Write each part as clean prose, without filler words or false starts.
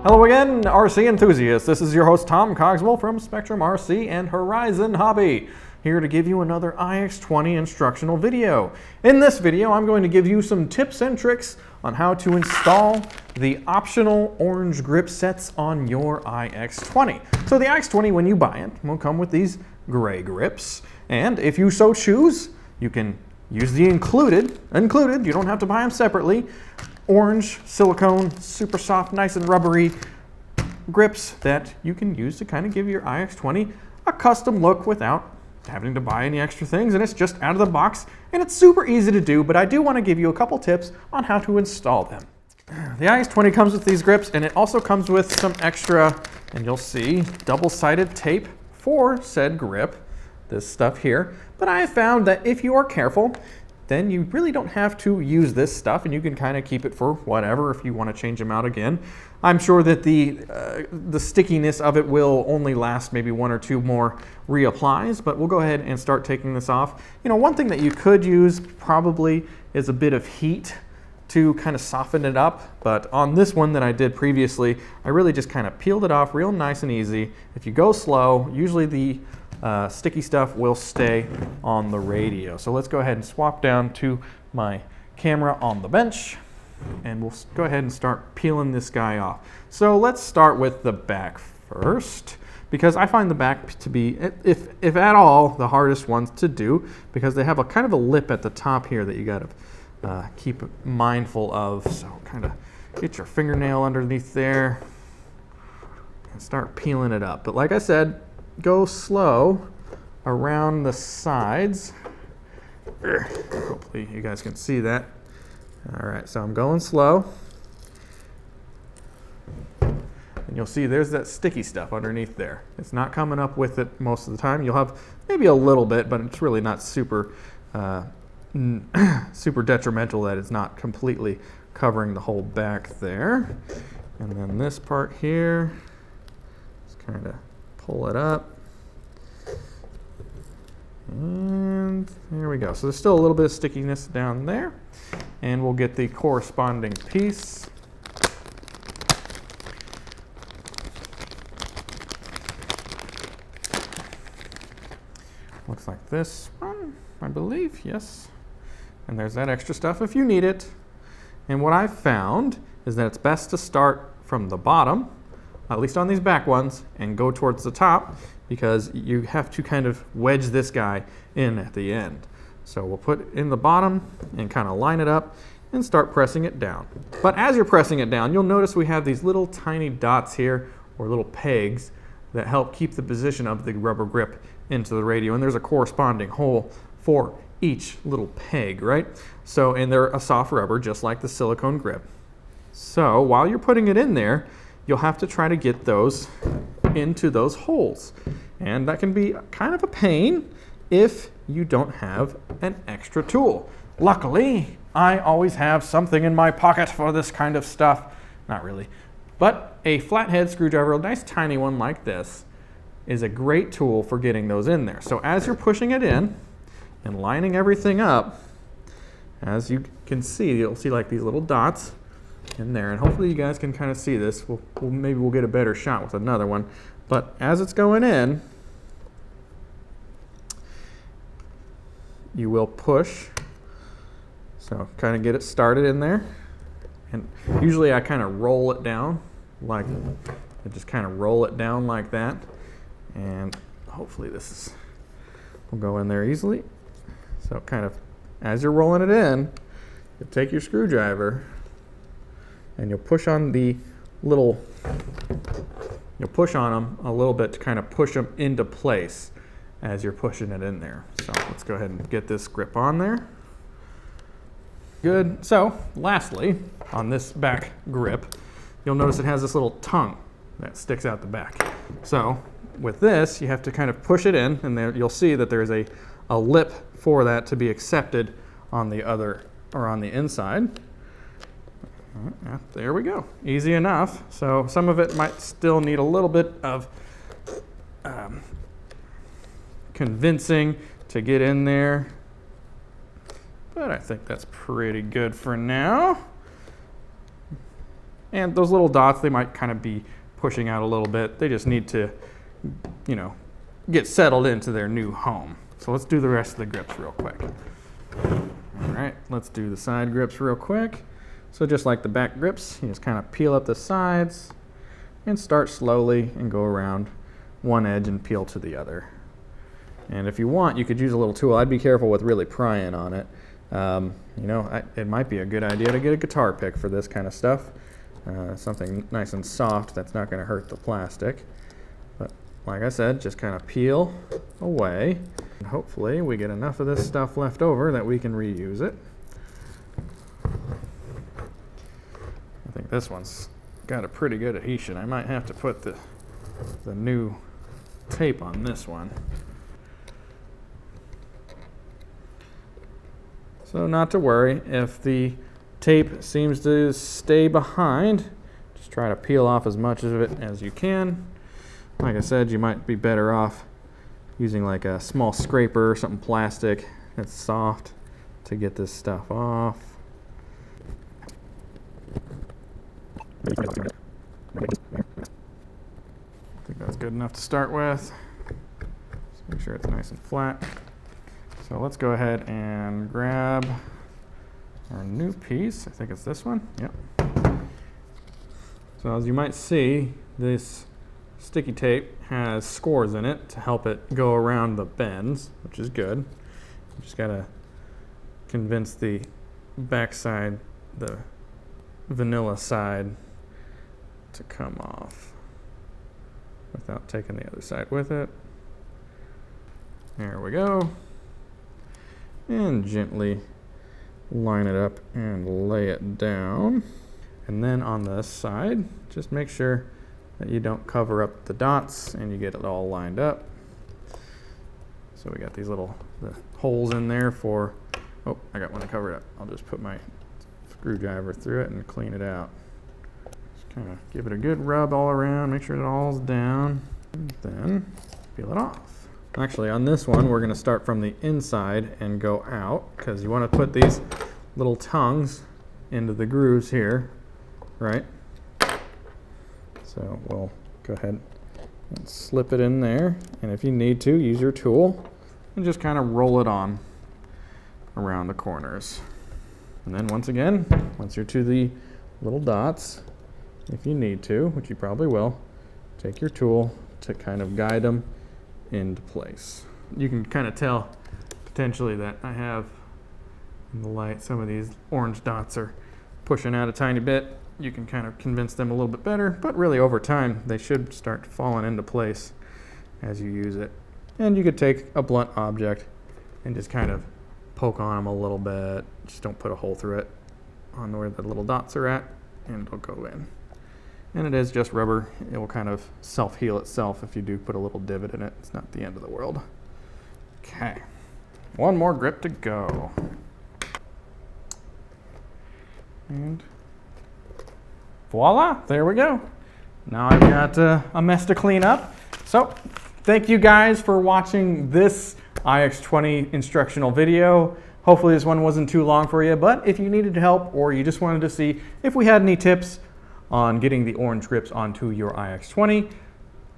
Hello again, RC enthusiasts. This is your host Tom Cogswell from SpektrumRC and Horizon Hobby, here to give you another iX20 instructional video. In this video, I'm going to give you some tips and tricks on how to install the optional orange grip sets on your iX20. So the iX20, when you buy it, will come with these gray grips, and if you so choose, you can use the included, you don't have to buy them separately, orange silicone, super soft, nice and rubbery grips that you can use to kind of give your iX20 a custom look without having to buy any extra things, and it's just out of the box, and it's super easy to do, but I do want to give you a couple tips on how to install them. The iX20 comes with these grips, and it also comes with some extra, and you'll see, double-sided tape for said grip, this stuff here, but I have found that if you are careful, then you really don't have to use this stuff, and you can kind of keep it for whatever if you want to change them out again. I'm sure that the stickiness of it will only last maybe one or two more reapplies, but we'll go ahead and start taking this off. You know, one thing that you could use probably is a bit of heat to kind of soften it up, but on this one that I did previously, I really just kind of peeled it off real nice and easy. If you go slow, usually the sticky stuff will stay on the radio. So let's go ahead and swap down to my camera on the bench, and we'll go ahead and start peeling this guy off. So let's start with the back first, because I find the back to be, if at all, the hardest ones to do, because they have a kind of a lip at the top here that you got to keep mindful of. So kind of get your fingernail underneath there and start peeling it up. But like I said, go slow around the sides. Hopefully you guys can see that. All right, so I'm going slow. And you'll see there's that sticky stuff underneath there. It's not coming up with it most of the time. You'll have maybe a little bit, but it's really not super, super detrimental that it's not completely covering the whole back there. And then this part here, just kind of pull it up. And there we go. So there's still a little bit of stickiness down there. And we'll get the corresponding piece. Looks like this one, I believe, yes. And there's that extra stuff if you need it. And what I've found is that it's best to start from the bottom, at least on these back ones, and go towards the top, because you have to kind of wedge this guy in at the end. So we'll put it in the bottom and kind of line it up and start pressing it down. But as you're pressing it down, you'll notice we have these little tiny dots here, or little pegs, that help keep the position of the rubber grip into the radio. And there's a corresponding hole for each little peg, right? So, and they're a soft rubber, just like the silicone grip. So while you're putting it in there, you'll have to try to get those into those holes. And that can be kind of a pain if you don't have an extra tool. Luckily, I always have something in my pocket for this kind of stuff. Not really. But a flathead screwdriver, a nice tiny one like this, is a great tool for getting those in there. So as you're pushing it in and lining everything up, as you can see, you'll see like these little dots in there, and hopefully you guys can kind of see this. Maybe we'll get a better shot with another one. But as it's going in, you will push. So kind of get it started in there. And usually I kind of roll it down, like I just kind of roll it down like that. And hopefully will go in there easily. So kind of as you're rolling it in, you'll take your screwdriver and you'll push on the little, you'll push on them a little bit to kind of push them into place as you're pushing it in there. So let's go ahead and get this grip on there. Good. So lastly, on this back grip, you'll notice it has this little tongue that sticks out the back. So with this, you have to kind of push it in, and there you'll see that there's a lip for that to be accepted on the other, or on the inside. There we go. Easy enough. So some of it might still need a little bit of convincing to get in there, but I think that's pretty good for now. And those little dots, they might kind of be pushing out a little bit. They just need to, you know, get settled into their new home. So let's do the rest of the grips real quick. All right, let's do the side grips real quick. So just like the back grips, you just kind of peel up the sides and start slowly and go around one edge and peel to the other. And if you want, you could use a little tool. I'd be careful with really prying on it. You know, it might be a good idea to get a guitar pick for this kind of stuff. Something nice and soft that's not going to hurt the plastic. But like I said, just kind of peel away. And hopefully we get enough of this stuff left over that we can reuse it. I think this one's got a pretty good adhesion. I might have to put the new tape on this one. So not to worry, if the tape seems to stay behind, just try to peel off as much of it as you can. Like I said, you might be better off using like a small scraper or something plastic that's soft to get this stuff off. I think that's good enough to start with. Just make sure it's nice and flat. So let's go ahead and grab our new piece. I think it's this one. Yep. So as you might see, this sticky tape has scores in it to help it go around the bends, which is good. You just gotta convince the back side, the vanilla side, to come off without taking the other side with it. There we go. And gently line it up and lay it down. And then on this side, just make sure that you don't cover up the dots and you get it all lined up. So we got these little holes in there for, oh, I got one to cover it up. I'll just put my screwdriver through it and clean it out. Just kind of give it a good rub all around, make sure it all's down, and then peel it off. Actually, on this one, we're going to start from the inside and go out, because you want to put these little tongues into the grooves here, right? So we'll go ahead and slip it in there, and if you need to, use your tool and just kind of roll it on around the corners. And then once again, once you're to the little dots, if you need to, which you probably will, take your tool to kind of guide them into place. You can kind of tell potentially that I have in the light some of these orange dots are pushing out a tiny bit. You can kind of convince them a little bit better, but really over time they should start falling into place as you use it. And you could take a blunt object and just kind of poke on them a little bit. Just don't put a hole through it on where the little dots are at, and it'll go in. And it is just rubber. It will kind of self-heal itself if you do put a little divot in it. It's not the end of the world. Okay, one more grip to go. And voila, there we go. Now I've got a mess to clean up. So thank you guys for watching this iX20 instructional video. Hopefully this one wasn't too long for you, but if you needed help or you just wanted to see if we had any tips on getting the orange grips onto your iX20,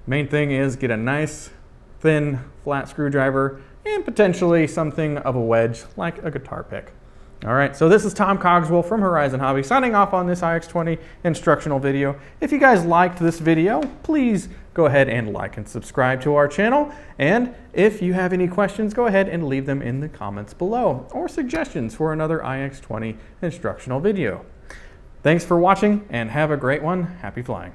main thing is get a nice thin flat screwdriver and potentially something of a wedge like a guitar pick. All right, so this is Tom Cogswell from Horizon Hobby signing off on this iX20 instructional video. If you guys liked this video, please go ahead and like and subscribe to our channel. And if you have any questions, go ahead and leave them in the comments below or suggestions for another iX20 instructional video. Thanks for watching and have a great one. Happy flying.